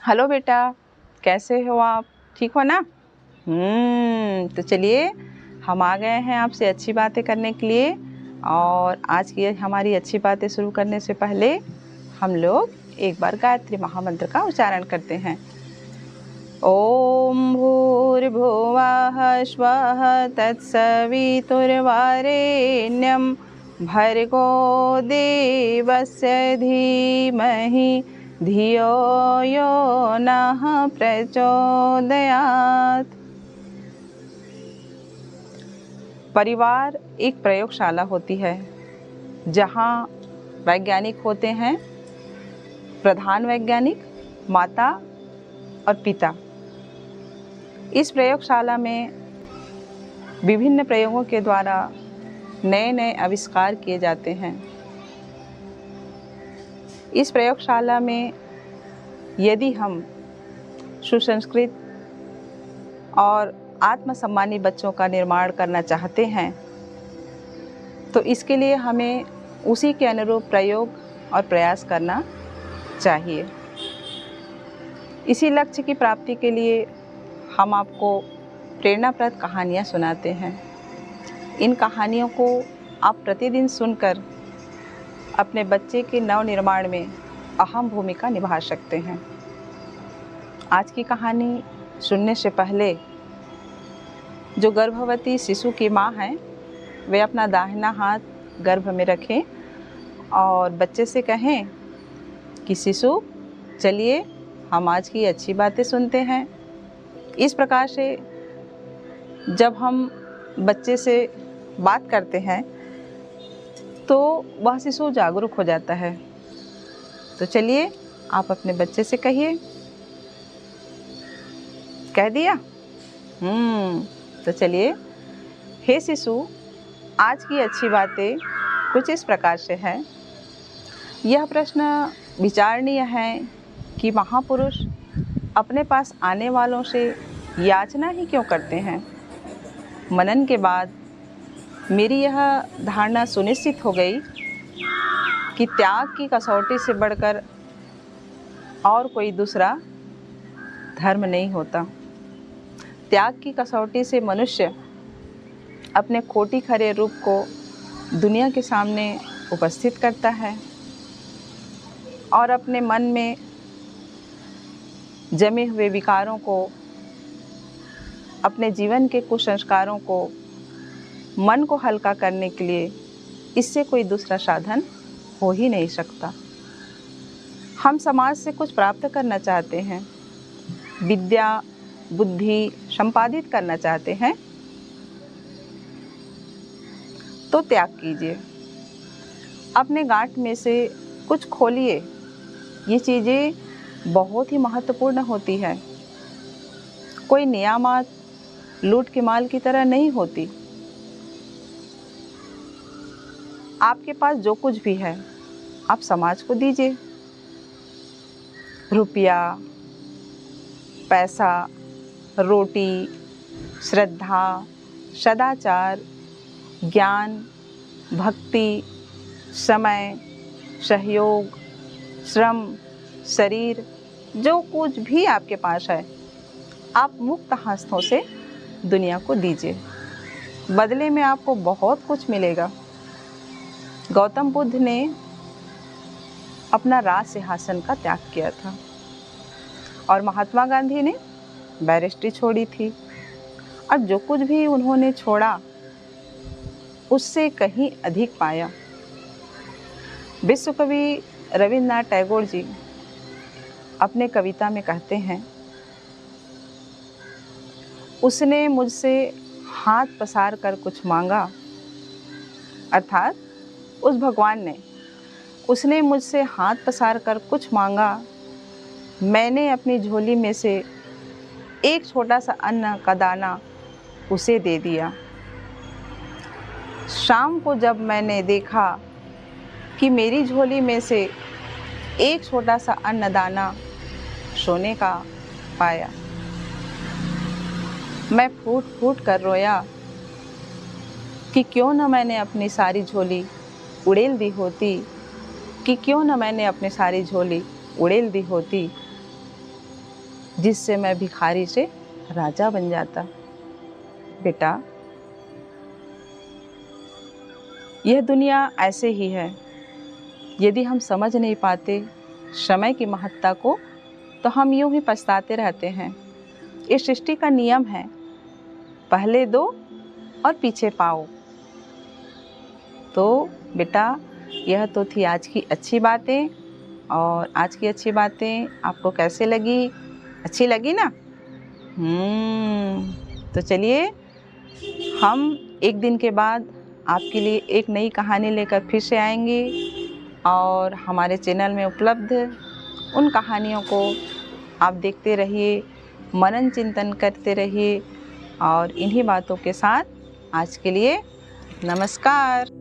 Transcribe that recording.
Hello बेटा, कैसे हो आप? ठीक हो ना? तो चलिए हम आ गए हैं आपसे अच्छी बातें करने के लिए। और आज की हमारी अच्छी बातें शुरू करने से पहले हम लोग एक बार गायत्री महामंत्र का उच्चारण करते हैं। ओम भूर्भुवः स्वः तत्सवितुर्वरेण्यं भर्गो देवस्य धीमहि धियो यो नः प्रचोदयात्। परिवार एक प्रयोगशाला होती है जहाँ वैज्ञानिक होते हैं, प्रधान वैज्ञानिक, माता और पिता। इस प्रयोगशाला में विभिन्न प्रयोगों के द्वारा नए नए आविष्कार किए जाते हैं। इस प्रयोगशाला में यदि हम सुसंस्कृत और आत्मसम्मानी बच्चों का निर्माण करना चाहते हैं तो इसके लिए हमें उसी के अनुरूप प्रयोग और प्रयास करना चाहिए। इसी लक्ष्य की प्राप्ति के लिए हम आपको प्रेरणाप्रद कहानियाँ सुनाते हैं। इन कहानियों को आप प्रतिदिन सुनकर अपने बच्चे के नवनिर्माण में अहम भूमिका निभा सकते हैं। आज की कहानी सुनने से पहले जो गर्भवती शिशु की माँ हैं वे अपना दाहिना हाथ गर्भ में रखें और बच्चे से कहें कि शिशु चलिए हम आज की अच्छी बातें सुनते हैं। इस प्रकार से जब हम बच्चे से बात करते हैं तो वह शिशु जागरूक हो जाता है। तो चलिए आप अपने बच्चे से कहिए। कह दिया? तो चलिए, हे शिशु, आज की अच्छी बातें कुछ इस प्रकार से है। यह प्रश्न विचारणीय है कि महापुरुष अपने पास आने वालों से याचना ही क्यों करते हैं। मनन के बाद मेरी यह धारणा सुनिश्चित हो गई कि त्याग की कसौटी से बढ़कर और कोई दूसरा धर्म नहीं होता। त्याग की कसौटी से मनुष्य अपने खोटी खरे रूप को दुनिया के सामने उपस्थित करता है और अपने मन में जमे हुए विकारों को, अपने जीवन के कुसंस्कारों को, मन को हल्का करने के लिए इससे कोई दूसरा साधन हो ही नहीं सकता। हम समाज से कुछ प्राप्त करना चाहते हैं, विद्या बुद्धि संपादित करना चाहते हैं तो त्याग कीजिए। अपने गांठ में से कुछ खोलिए। ये चीज़ें बहुत ही महत्वपूर्ण होती है। कोई नियामत लूट के माल की तरह नहीं होती। आपके पास जो कुछ भी है आप समाज को दीजिए। रुपया, पैसा, रोटी, श्रद्धा, सदाचार, ज्ञान, भक्ति, समय, सहयोग, श्रम, शरीर, जो कुछ भी आपके पास है आप मुक्त हस्तों से दुनिया को दीजिए। बदले में आपको बहुत कुछ मिलेगा। गौतम बुद्ध ने अपना राज सिंहासन का त्याग किया था और महात्मा गांधी ने बैरिस्ट्री छोड़ी थी और जो कुछ भी उन्होंने छोड़ा उससे कहीं अधिक पाया। विश्व कवि रविन्द्रनाथ टैगोर जी अपने कविता में कहते हैं, उसने मुझसे हाथ पसार कर कुछ मांगा, अर्थात उस भगवान ने उसने मुझसे हाथ पसार कर कुछ मांगा, मैंने अपनी झोली में से एक छोटा सा अन्न का दाना उसे दे दिया। शाम को जब मैंने देखा कि मेरी झोली में से एक छोटा सा अन्नदाना सोने का पाया, मैं फूट फूट कर रोया कि क्यों न मैंने अपनी सारी झोली उड़ेल दी होती, कि क्यों न मैंने अपनी सारी झोली उड़ेल दी होती। जिससे मैं भिखारी से राजा बन जाता। बेटा, यह दुनिया ऐसे ही है। यदि हम समझ नहीं पाते समय की महत्ता को, तो हम यूं ही पछताते रहते हैं। इस सृष्टि का नियम है, पहले दो और पीछे पाओ। तो बेटा, यह तो थी आज की अच्छी बातें। और आज की अच्छी बातें आपको कैसे लगी? अच्छी लगी ना? तो चलिए, हम एक दिन के बाद आपके लिए एक नई कहानी लेकर फिर से आएंगे और हमारे चैनल में उपलब्ध उन कहानियों को आप देखते रहिए, मनन चिंतन करते रहिए। और इन्हीं बातों के साथ आज के लिए नमस्कार।